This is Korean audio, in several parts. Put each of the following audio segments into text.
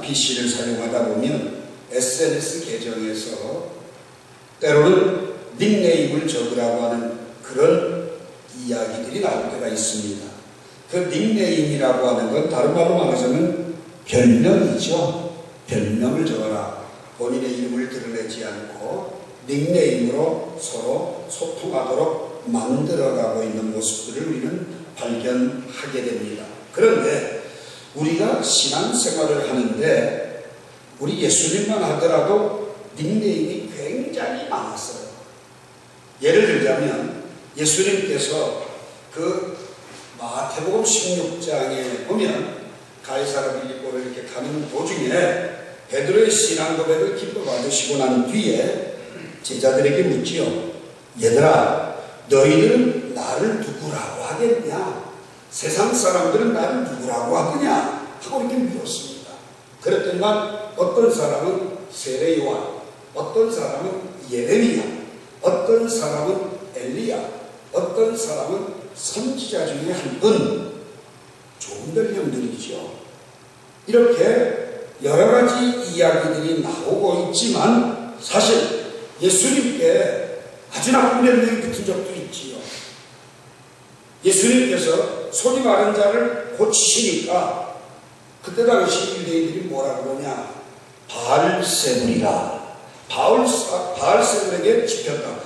PC를 사용하다 보면 SNS 계정에서 때로는 닉네임을 적으라고 하는 그런 이야기들이 나올 때가 있습니다. 그 닉네임이라고 하는 건 다른 말로 말하자면 별명이죠. 별명을 적어라. 본인의 이름을 드러내지 않고 닉네임으로 서로 소통하도록 만들어가고 있는 모습들을 우리는 발견하게 됩니다. 그런데 우리가 신앙생활을 하는데 우리 예수님만 하더라도 닉네임이 굉장히 많았어요. 예를 들자면 예수님께서 그 마태복음 16장에 보면 가이사랴 빌립보를 이렇게 가는 도중에 베드로의 신앙 고백을 기뻐 받으시고 난 뒤에 제자들에게 묻지요. 얘들아, 너희들은 나를 누구라고 하겠냐? 세상 사람들은 나를 누구라고 하느냐? 하고 이렇게 물었습니다. 그랬더니만 어떤 사람은 세례 요한, 어떤 사람은 예레미야, 어떤 사람은 엘리야, 어떤 사람은 선지자 중에 한 분, 좋은 별명들이죠. 이렇게 여러 가지 이야기들이 나오고 있지만 사실 예수님께 아주 나쁜 별명이 붙은 적도 있지요. 예수님께서 손이 마른 자를 고치시니까 그때 당시 유대인들이 뭐라 그러냐? 바알세불이라. 바알세불에게 집혔다.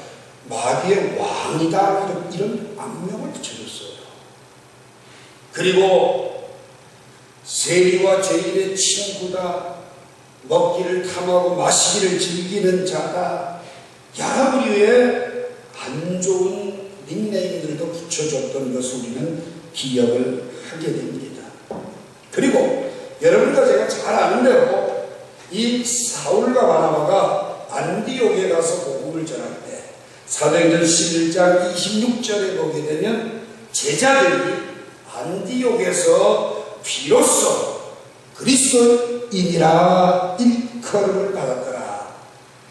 마귀의 왕이다. 이런 악명을 붙여줬어요. 그리고 세리와 죄인의 친구다. 먹기를 탐하고 마시기를 즐기는 자다. 여러 부류의 안 좋은 닉네임들도 붙여줬던 것을 우리는 기억을 하게 됩니다. 그리고 여러분과 제가 잘 아는 대로 이 사울과 바나바가 안디옥에 가서 복음을 전할 때 사도행전 11장 26절에 보게 되면 제자들이 안디옥에서 비로소 그리스도인이라 일컬음을 받았더라.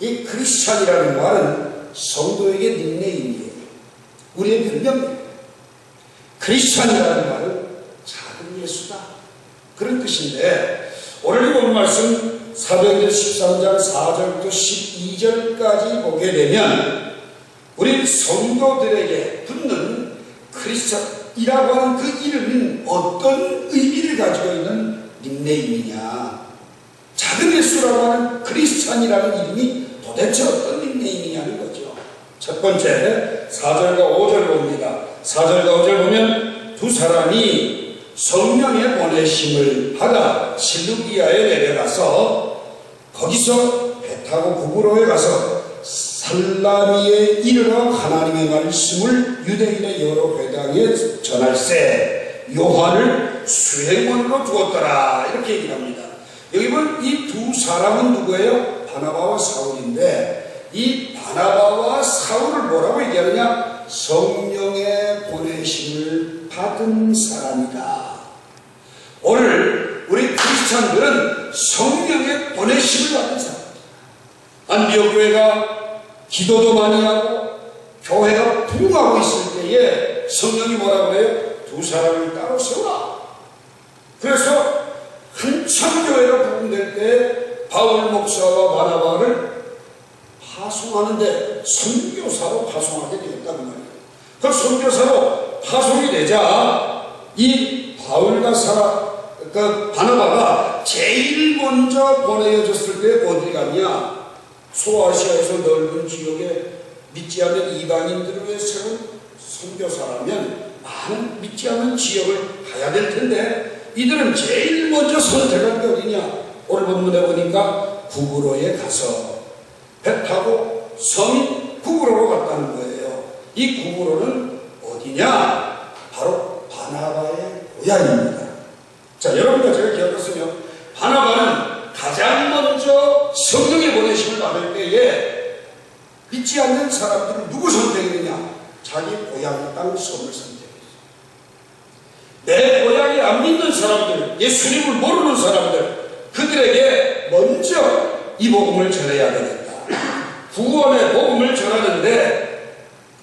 이 크리스찬이라는 말은 성도에게 닉네임이에요. 우리의 별명이에요. 크리스찬이라는 말은 작은 예수다. 그런 뜻인데 오늘 본 말씀 사도행전 13장 4절부터 12절까지 보게 되면 우리 성도들에게 붙는 크리스찬이라고 하는 그 이름은 어떤 의미를 가지고 있는 닉네임이냐, 작은 예수라고 하는 크리스찬이라는 이름이 도대체 어떤 닉네임이냐는 거죠. 첫 번째 4절과 5절 봅니다. 4절과 5절 보면 두 사람이 성령의 보내심을 받아 실루기아에 내려가서 거기서 배 타고 구브로에 가서 살라미에 이르러 하나님의 말씀을 유대인의 여러 회당에 전할세 요한을 수행원으로 두었더라. 이렇게 얘기를 합니다. 여기 보면 이 두 사람은 누구예요? 바나바와 사울인데 이 바나바와 사울을 뭐라고 얘기하느냐? 성령의 보내심을 받은 사람이다. 오늘 우리 크리스찬들은 성령의 보내심을 받은 사람입니다. 안디옥 교회가 기도도 많이 하고 교회가 부흥하고 있을 때에 성령이 뭐라고 해요? 두 사람을 따로 세우라. 그래서 한참 교회가 부흥될 때 바울 목사와 바나바를 파송하는데 선교사로 파송하게 되었다는 말이에요. 그 선교사로 파송이 되자 이 바울과 그 바나바가 제일 먼저 보내졌을 때 어디 갔냐? 소아시아에서 넓은 지역에 믿지 않는 이방인들을 위해 세운 선교사라면 많은 믿지 않는 지역을 가야 될 텐데 이들은 제일 먼저 선택한 게 어디냐? 오늘 본문에 보니까 구브로에 가서 배 타고 성인 구브로로 갔다는 거예요. 이 구브로는 어디냐? 바로 바나바의 고향입니다. 자, 여러분과 제가 기억했으면 바나바는 가장 먼저 성령의 보내심을 받을 때에 믿지 않는 사람들을 누구 선택했느냐? 자기 고향 땅 섬을 선택했어요. 내 고향에 안 믿는 사람들, 예수님을 모르는 사람들, 그들에게 먼저 이 복음을 전해야 되겠다. 구원의 복음을 전하는데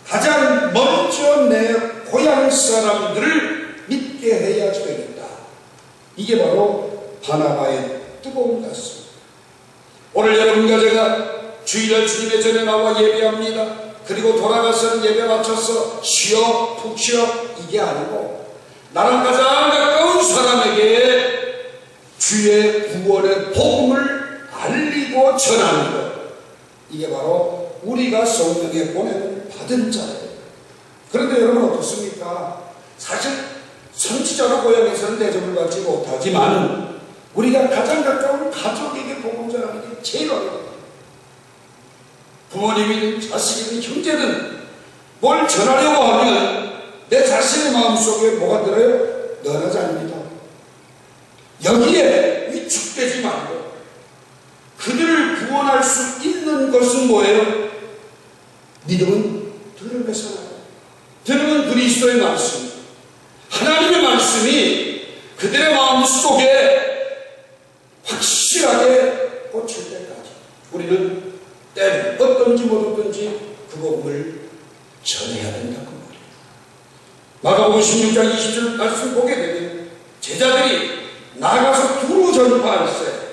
가장 먼저 내 고향 사람들을 믿게 해야 되겠다. 이게 바로 바나바의 뜨거운 것 같습니다. 오늘 여러분과 제가 주일날 주님의 전에 나와 예배합니다. 그리고 돌아가서는 예배 마쳐서 쉬어 푹 쉬어 이게 아니고 나랑 가장 가까운 사람에게 주의 구원의 복음을 알리고 전하는 것, 이게 바로 우리가 성령의 보냄을 받은 자예요. 그런데 여러분 어떻습니까? 사실 선지자로 고향에서는 대접을 받지 못하지만 우리가 가장 가까운 가족에게 복음 전하는 게 제일 어려워요. 부모님이든 자식이든 형제든 뭘 전하려고 하면 내 자신의 마음속에 뭐가 들어요? 너나 잘입니다. 여기에 위축되지 말고 그들을 구원할 수 있는 것은 뭐예요? 믿음은 들음에서 나요. 들음은 그리스도의 말씀, 하나님의 말씀이 그들의 마음속에 확실하게 꽂힐 때까지 우리는 때는 어떤지 못어떤지 그 복음을 전해야 된다고 말이에요. 마가복음 16장 20절 말씀 보게 되면 제자들이 나가서 두루 전파할세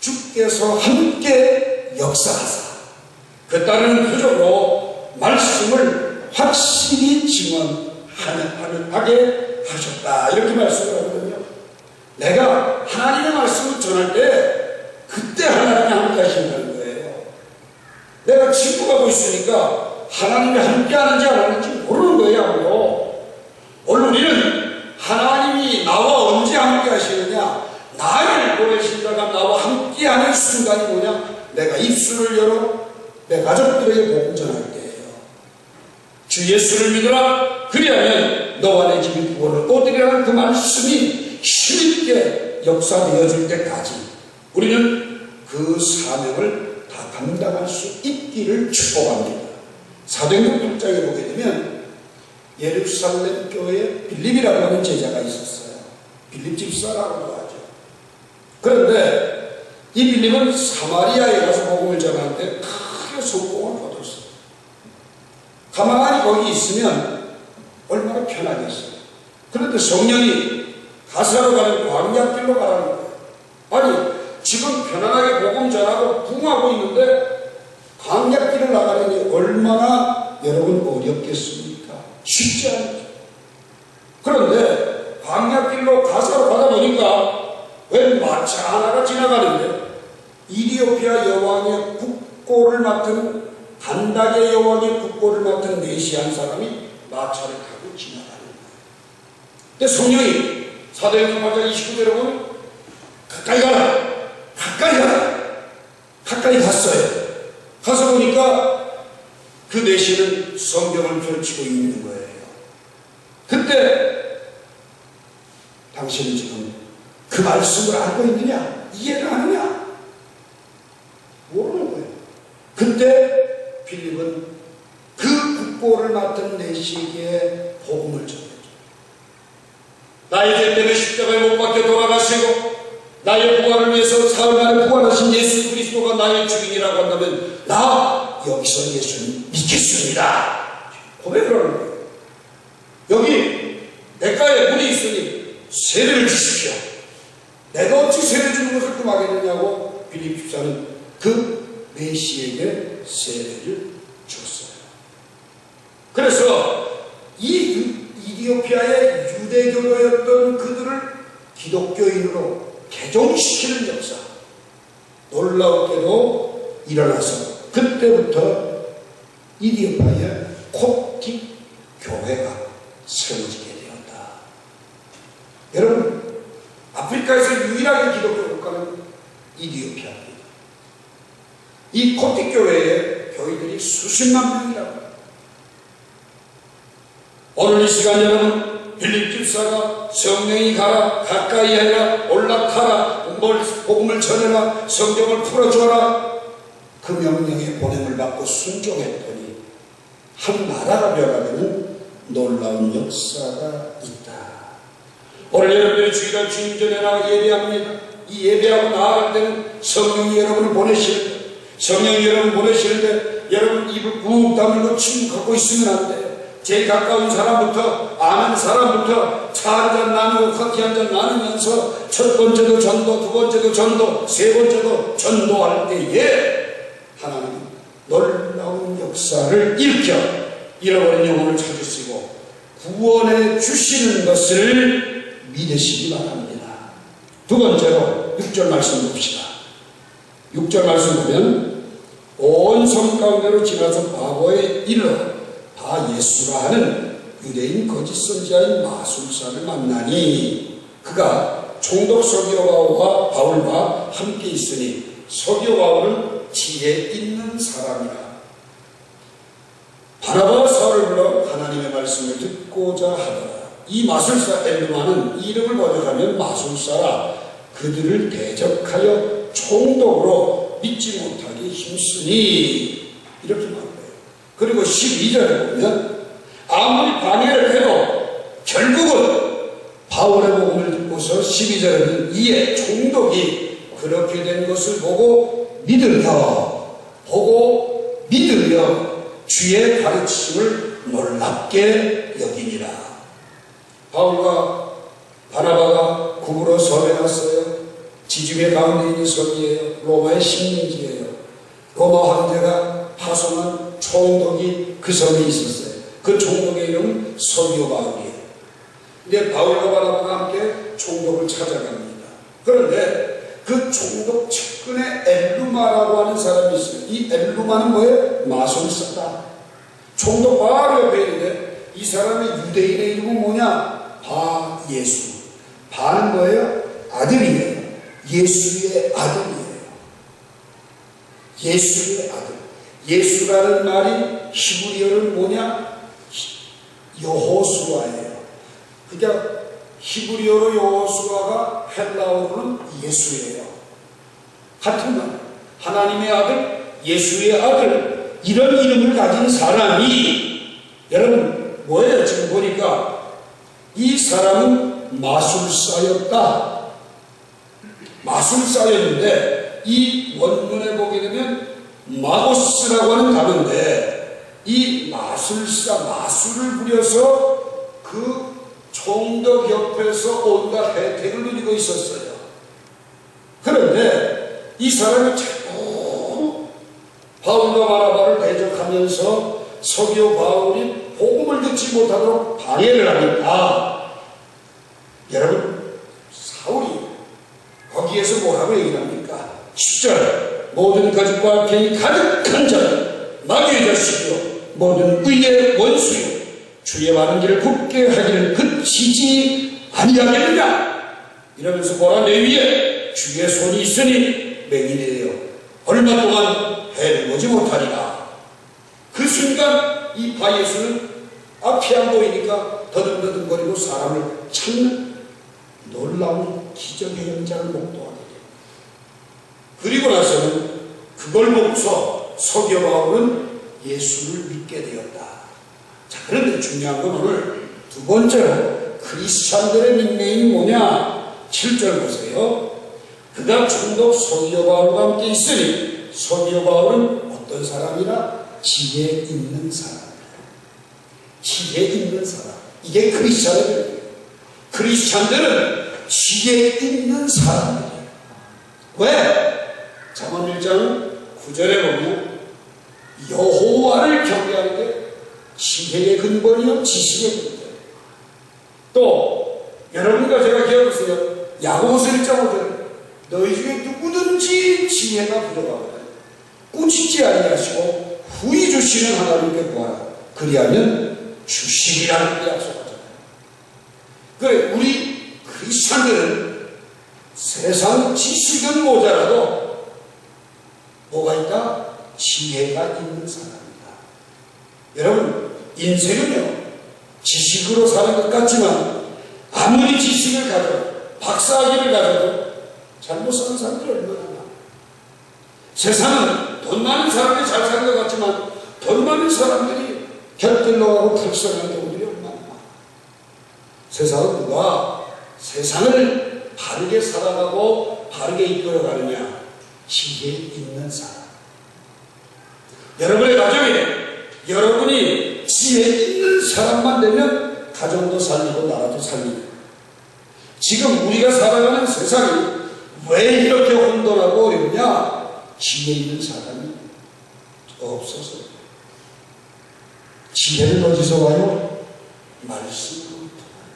주께서 함께 역사하사 그 따르는 표적으로 말씀을 확실히 증언하게 하셨다, 이렇게 말씀을 하거든요. 내가 하나님의 말씀을 전할 때 그때 하나님이 함께 하신다는 거예요. 내가 친구하고 있으니까 하나님이 함께 하는지 안 하는지 모르는 거예요. 아무도. 오늘 우리는 하나님이 나와 언제 함께 하시느냐, 나를 보내신다가 나와 함께 하는 순간이 뭐냐, 내가 입술을 열어 내 가족들에게 복음 전할 때예요. 주 예수를 믿으라, 그리하면 너와 내 집이 구원을 얻으리라는 그 말씀이 힘있게 역사되어질 때까지 우리는 그 사명을 다 감당할 수 있기를 축복합니다. 사도행전 8장에 보게 되면 예루살렘 교회에 빌립이라고 하는 제자가 있었어요. 빌립 집사라고도 하죠. 그런데 이 빌립은 사마리아에 가서 복음을 전하는데 크게 성공을 거뒀어요. 가만히 거기 있으면 얼마나 편하겠어요. 그런데 성령이 가사로 가는 광야길로 가라는 거예요. 아니, 지금 편안하게 복음 전하고 부흥하고 있는데 광야길을 나가려니 얼마나 여러분 어렵겠습니까? 쉽지 않죠. 그런데 광야길로 가사로 가다 보니까 웬 마차 하나가 지나가는데 이디오피아 여왕의 국고를 맡은 간닥의 여왕의 국고를 맡은 메시안 사람이 마차를 타고 지나가는 거예요. 근데 성령이 사도행전 8장 29절에 보면 가까이 가라, 가까이 가라, 가까이 갔어요. 가서 보니까 그 내시는 성경을 펼치고 있는 거예요. 그때 당신은 지금 그 말씀을 알고 있느냐, 이해를 하느냐, 모르는 거예요. 그때 빌립은 그 국보를 맡은 내시에게 복음을 전했죠. 나의 죄 때문에 십자가에 못 박혀 돌아가시고 나의 부활을 위해서 사흘 만에 부활하신 예수 그리스도가 나의 주인이라고 한다면 나 여기서 예수님 믿겠습니다, 고백을 하는 거예요. 여기 내가에 문이 있으니 세례를 주십시오. 내가 어찌 세례 주는 것을 금하겠느냐고 빌립 집사는 그 메시에게 세례를 줬어요. 그래서 이 이디오피아의 유대교도였던 그들을 기독교인으로 개종시키는 역사, 놀라웠게도 일어나서 그때부터 이디오피아의 콥틱 교회가 세워지게 되었다. 여러분, 아프리카에서 유일하게 기독교 국가는 이디오피아입니다. 이 콥틱 교회에 교인들이 수십만 명이라고. 오늘 이 시간 여러분, 빌립 집사가 성령이 가라, 가까이 해라, 올라타라, 복음을 전해라, 성경을 풀어줘라, 그 명령에 보냄을 받고 순종했더니 한 나라가 변화되는 놀라운 역사가 있다. 오늘 여러분의 주일날 주님 전에 나가 예배합니다. 이 예배하고 나아갈 때는 성령이 여러분을 보내시는데, 성령이 여러분 보내시는데 여러분 입을 꾹 다물고 침 갖고 있으면 안 돼요. 제일 가까운 사람부터, 아는 사람부터, 차 한 잔 나누고 커피 한 잔 나누면서 첫 번째도 전도, 두 번째도 전도, 세 번째도 전도할 때에 하나님은 놀라운 역사를 일으켜 잃어버린 영혼을 찾으시고 구원해 주시는 것을 믿으시기 바랍니다. 두 번째로 6절 말씀 봅시다. 6절 말씀 보면 온 섬 가운데로 지나서 바보에 이르러 다 예수라 하는 유대인 거짓 선지자인 마술사를 만나니 그가 총독 서기오 바울과 함께 있으니 서기오 바울은 지혜 있는 사람이라. 바나바와 사울을 불러 하나님의 말씀을 듣고자 하더라. 이 마술사 엘루마는 이름을 번역하면 마술사라. 그들을 대적하여 총독으로 믿지 못하게 힘쓰니 이렇게 말해요. 그리고 12절에 보면 아무리 방해를 해도 결국은 바울의 복음을 듣고서 12절에는 이에 총독이 그렇게 된 것을 보고 믿으려 주의 가르침을 놀랍게 여기니라. 바울과 바나바가 구부러 섬에 갔어요. 지중해 가운데 있는 섬이에요. 로마의 식민지예요. 로마 황제가 파송한 총독이 그 섬에 있었어요. 그 총독의 이름은 서기오 바울이에요. 근데 바울과 바나바가 함께 총독을 찾아갑니다. 그런데 그 총독 측근에 엘루마라고 하는 사람이 있어요. 이 엘루마는 뭐예요? 마술사다. 총독 바로 옆에 있는데 이 사람의 유대인의 이름은 뭐냐? 바예수. 바는 뭐예요? 아들이에요. 예수의 아들이에요. 예수의 아들. 예수라는 말이 히브리어는 뭐냐? 여호수아예요. 그러니까 히브리어로 여호수아가 헬라어로는 예수예요. 같은 말. 하나님의 아들, 예수의 아들, 이런 이름을 가진 사람이 여러분 뭐예요? 지금 보니까 이 사람은 마술사였다. 마술사였는데 이 원문에 보게 되면 마고스라고 하는 단어인데 이 마술사, 마술을 부려서 그 총독 옆에서 온갖 혜택을 누리고 있었어요. 그런데 이 사람이 자꾸 바울과 바나바를 대적하면서 서기오 바울이 복음을 듣지 못하도록 방해를 하니까 여러분 사울이 거기에서 뭐라고 얘기를 합니까? 10절 모든 거짓과 악행이 가득한 자는 마귀의 자식이요 모든 의의 원수요 주의 많은 길을 굽게 하기를 그치지 아니하겠느냐 이러면서 뭐라 내 위에 주의 손이 있으니 맹인이에요 얼마 동안 해를 보지 못하리라. 그 순간 이 바예수는 앞이 안 보이니까 더듬더듬거리고 사람을 찾는 놀라운 기적의 현장을 목도하게 됩니다. 그리고 나서는 그걸 보고서 서기오 바울은 예수를 믿게 되었다. 자, 그런데 중요한 건 오늘 두 번째로 크리스찬들의 닉네임이 뭐냐? 7절 보세요. 그가 총독 서기오 바울과 함께 있으니 서기오 바울은 어떤 사람이라? 지혜 있는 사람이에요. 지혜 있는 사람. 이게 크리스찬들이에요. 크리스찬들은 지혜 있는 사람이에요. 왜? 잠언 1장 9절에 보면 여호와를 경외하는 게 지혜의 근본이요 지식의 근본. 또 여러분과 제가 기억하세요. 야고보서 1장 5절 너희 중에 누구든지 지혜가 부족하거든 꾸짖지 아니하시고 후히 주시는 하나님께 구하라. 그리하면 주시리라는 게 약속하잖아요. 그래 우리 크리스찬들은 세상 지식은 모자라도 뭐가 있다? 지혜가 있는 사람이다. 여러분 인생은요 지식으로 사는 것 같지만 아무리 지식을 가져도 박사학위를 가져도 잘못 사는 사람들이 얼마나 많아. 세상은 돈 많은 사람이 잘 사는 것 같지만 돈 많은 사람들이 곁길로 가고 불쌍한 경우들이 얼마나 많아. 세상은 누가 세상을 바르게 살아가고 바르게 이끌어가느냐? 지혜 있는 사람. 여러분의 가정에 여러분이 지혜 있는 사람만 되면 가정도 살리고 나라도 살리고 지금 우리가 살아가는 세상이 왜 이렇게 혼돈하고 어렵냐? 지혜 있는 사람이 없어서. 지혜는 어디서 와요? 말씀으로부터 와요.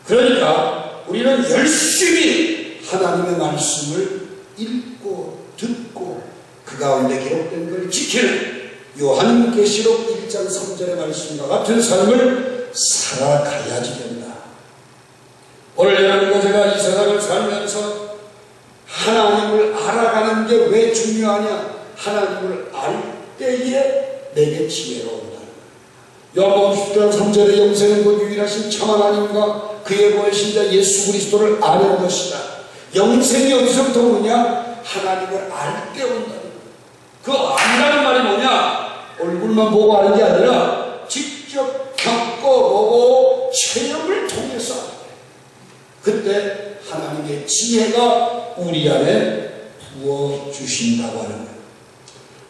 그러니까 우리는 열심히 하나님의 말씀을 읽고 듣고 그 가운데 기록된 걸 지키는 요한계시록 1장 3절의 말씀과 같은 삶을 살아가야지 된다. 오늘 여러분과 제가 이 세상을 살면서 하나님을 알아가는 게 왜 중요하냐? 하나님을 알 때에 내게 지혜가 온다. 요한복음 10장 3절에 영생은 곧 유일하신 참 하나님과 그의 보내신 예수 그리스도를 아는 것이다. 영생이 어디서부터 오느냐? 하나님을 알 때 온다. 그 안다는 말이 뭐냐? 얼굴만 보고 아는 게 아니라 직접 겪어보고 체험을 통해서 그때 하나님의 지혜가 우리 안에 부어주신다고 하는 거예요.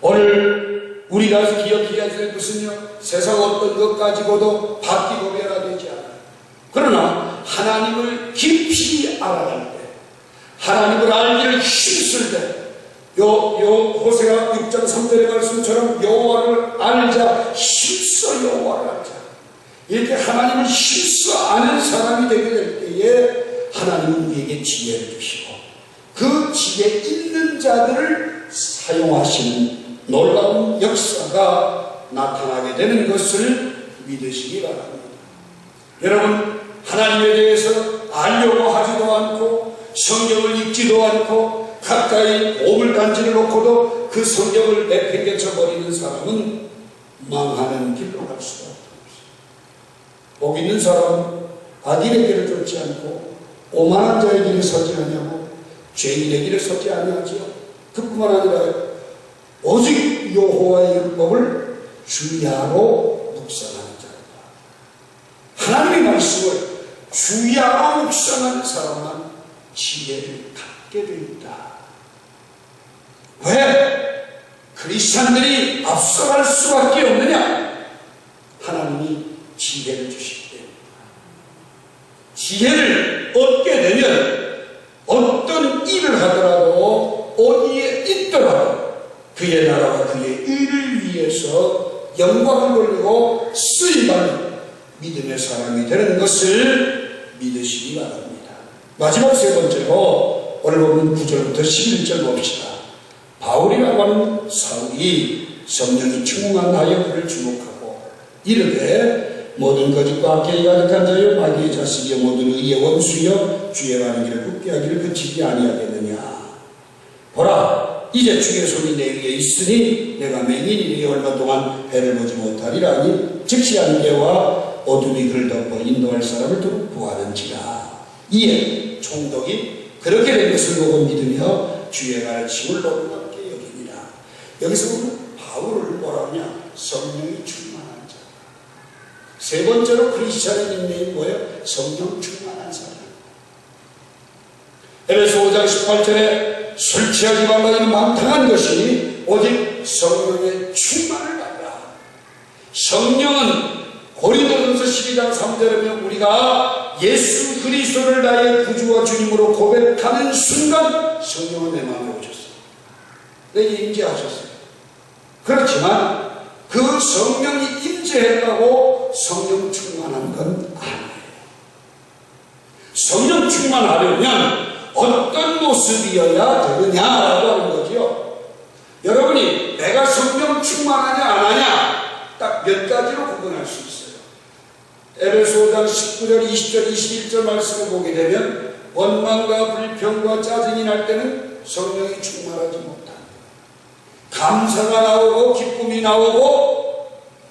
오늘 우리가 기억해야 될 것은요, 세상 어떤 것 가지고도 바뀌고 변화되지 않아요. 그러나 하나님을 깊이 알아갈 때, 하나님을 알기를 힘쓸 때, 호세아 6장 3절의 말씀처럼 여호와를 알자, 힘써 여호와를 알자. 이렇게 하나님을 힘써 아는 사람이 되게 될 때에 하나님은 우리에게 지혜를 주시고 그 지혜 있는 자들을 사용하시는 놀라운 역사가 나타나게 되는 것을 믿으시기 바랍니다. 여러분, 하나님에 대해서 알려고 하지도 않고 성경을 읽지도 않고 가까이 오물단지를 놓고도 그 성경을 내팽개쳐 버리는 사람은 망하는 길로 갈 수가 없습니다. 복 있는 사람은 악인의 길을 쫓지 않고 오만한 자의 길에 서지 아니하고 죄인의 길에 서지 아니하지요. 그뿐만 아니라 오직 여호와의 율법을 주야로 묵상하는 자입니다. 하나님의 말씀을 주야로 묵상하는 사람만 지혜를 갖게 됩니다. 왜 크리스찬들이 앞서갈 수밖에 없느냐? 하나님이 지혜를 주시기 때문입니다. 지혜를 얻게 되면 어떤 일을 하더라도 어디에 있더라도 그의 나라와 그의 의를 위해서 영광을 돌리고 쓰임받는 믿음의 사람이 되는 것을 믿으시기 바랍니다. 마지막 세 번째로 오늘 보면 9절부터 11절 봅시다. 바울이라고 하는 사울이 성령이 충만하여 그를 주목하고 이르되 모든 거짓과 악계에 가득한 자여 마귀의 자식이여 모든 의의 원수여 주의 가는 길을 굳게 하기를 그치지 아니하겠느냐. 보라 이제 주의 손이 내 위에 있으니 내가 맹인이니 얼마 동안 해를 보지 못하리라니 즉시 안개와 어둠이 그를 덮어 인도할 사람을 또 구하는지라. 이에 총독이 그렇게 된 것을 보고 믿으며 주의 가르침을 놀랍게 여기니라. 여기서 보면 바울을 뭐라 하냐? 성령이 충만한 자. 세 번째로 크리스찬의 닉네임이 뭐예요? 성령 충만한 사람. 에베소 5장 18절에 술 취하지 말라는 망탕한 것이 오직 성령의 충만을 받으라. 성령은 고린도전서 12장 3절에 우리가 예수 그리스도를 나의 구주와 주님으로 고백하는 순간 성령은 내 마음에 오셨어요. 내게 임재하셨어요. 그렇지만 그 성령이 임재했다고 성령 충만한 건 아니에요. 성령 충만하려면 어떤 모습이어야 되느냐라고 하는 거죠. 여러분이 내가 성령 충만하냐 안 하냐 딱 몇 가지로 구분할 수 있어요. 에베소 5장 19절 20절 21절 말씀을 보게 되면 원망과 불평과 짜증이 날 때는 성령이 충만하지 못합니다. 감사가 나오고 기쁨이 나오고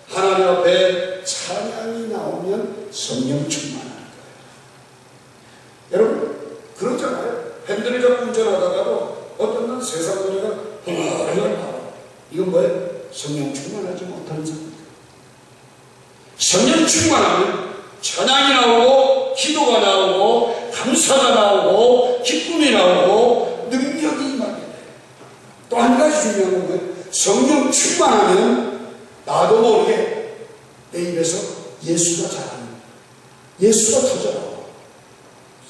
하나님 앞에 찬양이 나오면 성령 충만한 거예요. 여러분 그렇잖아요. 핸들을 잡고 운전하다가도 어떤 날 세상 노래가 흥얼흥얼 나와. 이건 뭐예요? 성령 충만하지 못하는 사람입니다. 성령 충만하면 찬양이 나오고 기도가 나오고 감사가 나오고 기쁨이 나오고 능력이 임하게 돼요. 또 한 가지 중요한 건 성령 충만하면 나도 모르게 내 입에서 예수가 자라는 거예요. 예수가 터져나와.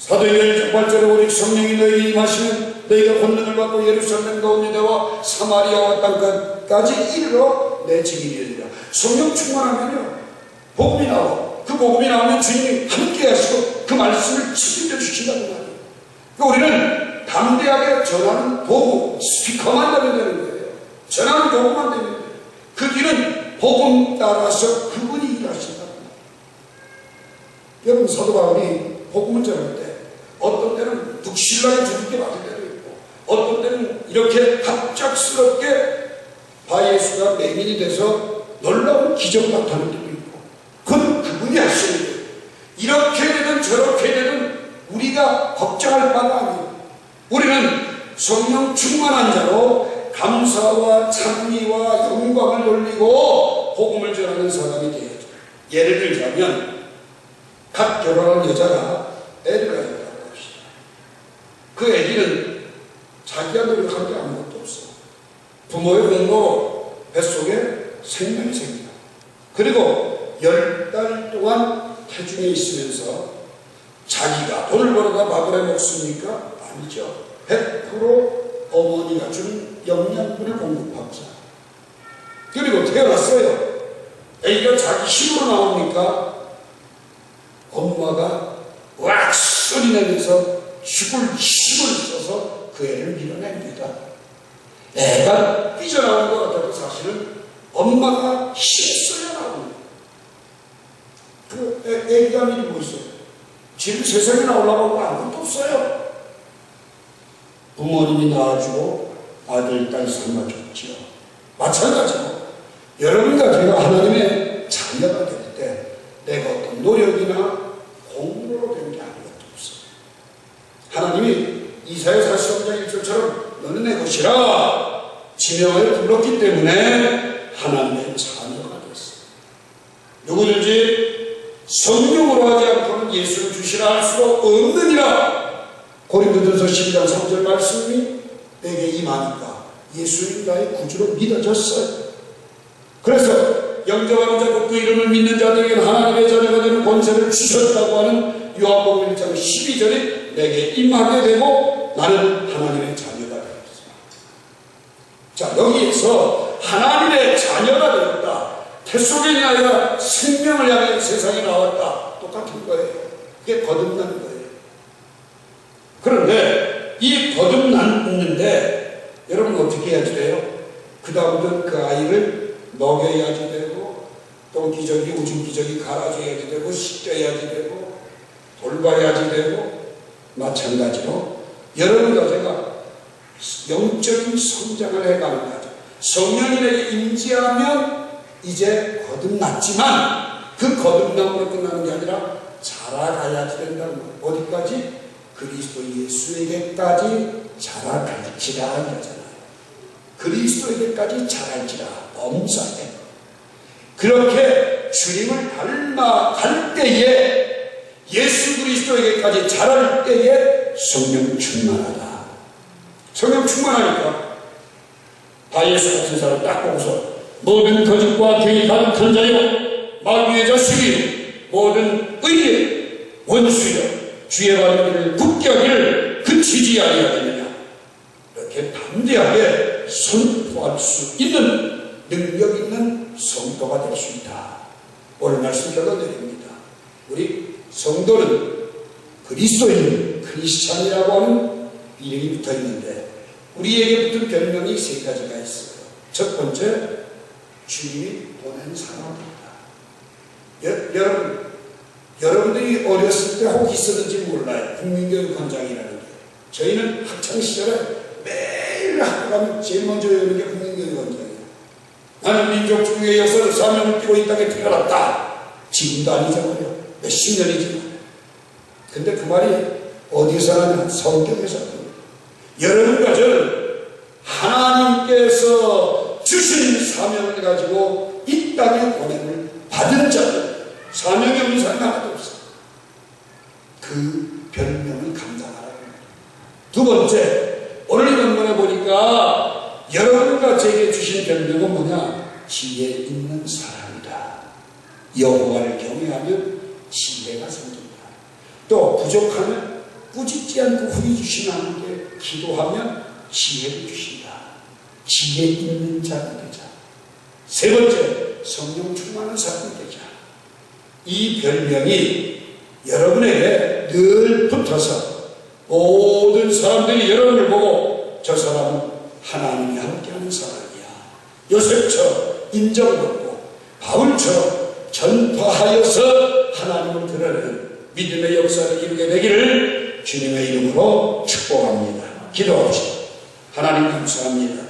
사도행전 8절에 오직 성령이 너희에게 임하시면 너희가 권능을 받고 예루살렘과 온 유대와 사마리아와 땅끝까지 이르러 내 증인이 되리라. 성령 충만하면요 복음이 나와. 그 복음이 나오면 주님이 함께 하시고 그 말씀을 책임져 주신다는 말이에요. 그러니까 우리는 담대하게 전하는 도구, 스피커만 되면 되는 거예요. 전하는 도구만 되면 돼요. 그 길은 복음 따라서 그분이 일하신다는 거예요. 여러분, 사도 바울이 복음을 전할 때 어떤 때는 묵실하게 두둑게 맞을 때도 있고, 어떤 때는 이렇게 갑작스럽게 바예수가 맹인이 돼서 놀라운 기적 나타나는 때도 있고, 그건 그분이 하시는 거예요. 이렇게 되든 저렇게 되든 우리가 걱정할 바가 아니에요. 우리는 성령 충만한 자로 감사와 찬미와 영광을 돌리고 복음을 전하는 사람이 되어야죠. 예를 들자면 갓 결혼한 여자가 애를 가졌다고 합시다. 그 애기는 자기가 노력한 게 아무것도 없어. 부모의 공로로 뱃속에 생명이 생겨. 그리고 10달 동안 태중에 있으면서 자기가 돈을 벌어다 밥을 해 먹습니까? 아니죠. 100% 어머니가 주는 영양분을 공급하고자. 그리고 태어났어요. 애기가 자기 힘으로 나옵니까? 엄마가 왁 소리 내면서 죽을 힘을 써서 그 애를 밀어냅니다. 애가 삐져나온 것 같아도 사실은 엄마가 힘써야 나옵니다. 그 애기가 밀고 있어요. 지금 세상에 나오려고 아무것도 없어요. 부모님이 낳아주고 아들, 딸 삼아줬지요. 마찬가지로 여러분과 제가 하나님의 자녀가 될 때 내가 어떤 노력이나 공로로 된 게 아무것도 없어요. 하나님이 이사야 43장 1절처럼 너는 내 것이라 지명하여 불렀기 때문에 하나님의 자녀가 됐어요. 누구든지 성령으로 하지 않고는 예수를 주시라 할 수 없느니라. 고린도전서 12장 3절 말씀이 내게 임하니까 예수님 나의 구주로 믿어졌어요. 그래서 영접하는 자 곧 그 이름을 믿는 자들에게는 하나님의 자녀가 되는 권세를 주셨다고 하는 요한복음 1장 12절이 내게 임하게 되고 나는 하나님의 자녀가 되었습니다. 자, 여기에서 하나님의 자녀가 되었다. 태소견이 아니라 생명을 향해 세상에 나왔다. 똑같은 거예요. 그게 거듭나는 거예요. 그런데 이 거듭났는데 여러분 어떻게 해야지 돼요? 그 다음부터 그 아이를 먹여야지 되고 또 기저귀 오줌 기저귀 갈아줘야지 되고 씻겨야지 되고 돌봐야지 되고 마찬가지로 여러분과 제가 영적인 성장을 해가는 거죠. 성령님에게 임재하면 이제 거듭났지만 그 거듭남으로 끝나는 게 아니라 자라가야지 된다는 거예요. 어디까지? 그리스도 예수에게까지 자라갈지라 하잖아요. 그리스도에게까지 자랄지라 범사에 그렇게 주님을 닮아갈 때에 예수 그리스도에게까지 자랄 때에 성령 충만하다. 성령 충만하니까 바예수 같은 사람 딱 보고서 모든 거짓과 경이 가득한 자여 마귀의 자식이 모든 의의 원수여 주의 바른 길을 굳게 하기를 그치지 아니하겠느냐. 이렇게 담대하게 선포할 수 있는 능력 있는 성도가 될 수 있다. 오늘 말씀 결론드립니다. 우리 성도는 그리스도인 크리스찬이라고 하는 이름이 붙어 있는데 우리에게 붙은 별명이 세 가지가 있어요. 첫 번째, 주님이 보낸 사람입니다. 여러분들이 어렸을 때 혹 있었는지 몰라요. 국민교육원장이라는 게. 저희는 학창시절에 매일 학교 가면 제일 먼저 외우는 게 국민교육원장이에요. 나는 민족주의의 역사를 사명을 띠고 이 땅에 태어났다. 지금도 아니잖아요. 몇십 년이지만. 근데 그 말이 어디서 나냐? 성경에서. 여러분과 저는 하나님께서 주신 사명을 가지고 이 땅에 보냄을 받은 자들. 사명이 없는 사람이 하나도 없어. 그 별명을 감당하라고 합니다. 두 번째, 오늘 본문에 보니까 여러분과 제게 주신 별명은 뭐냐? 지혜 있는 사람이다. 여호와를 경외하면 지혜가 생긴다. 또 부족하면 꾸짖지 않고 후회주시는 하나님께 기도하면 지혜를 주신다. 지혜 있는 자가 되자. 세 번째, 성령 충만한 사람이 되자. 이 별명이 여러분에게 늘 붙어서 모든 사람들이 여러분을 보고 저 사람은 하나님이 함께하는 사람이야. 요셉처럼 인정받고 바울처럼 전파하여서 하나님을 드러내는 믿음의 역사를 이루게 되기를 주님의 이름으로 축복합니다. 기도합시다. 하나님 감사합니다.